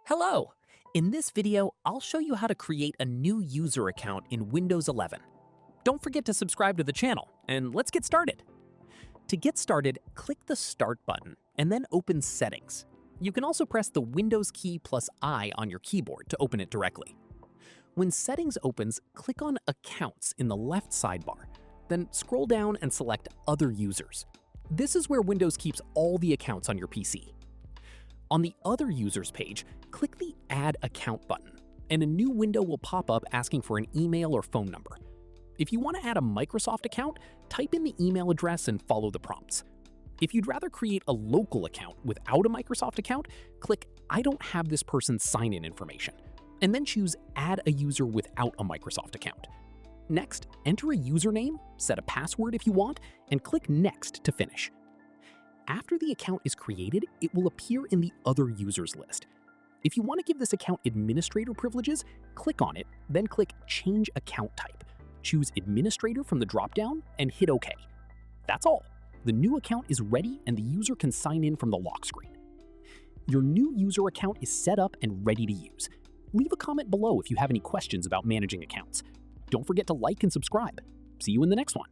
Hello! In this video, I'll show you how to create a new user account in Windows 11. Don't forget to subscribe to the channel, and let's get started. To get started, click the Start button, and then open Settings. You can also press the Windows key plus I on your keyboard to open it directly. When Settings opens, click on Accounts in the left sidebar, then scroll down and select Other Users. This is where Windows keeps all the accounts on your PC. On the Other Users page, click the Add Account button, and a new window will pop up asking for an email or phone number. If you want to add a Microsoft account, type in the email address and follow the prompts. If you'd rather create a local account without a Microsoft account, click I don't have this person's sign-in information, and then choose Add a user without a Microsoft account. Next, enter a username, set a password if you want, and click Next to finish. After the account is created, it will appear in the Other Users list. If you want to give this account administrator privileges, click on it, then click Change Account Type. Choose Administrator from the dropdown and hit OK. That's all. The new account is ready and the user can sign in from the lock screen. Your new user account is set up and ready to use. Leave a comment below if you have any questions about managing accounts. Don't forget to like and subscribe. See you in the next one.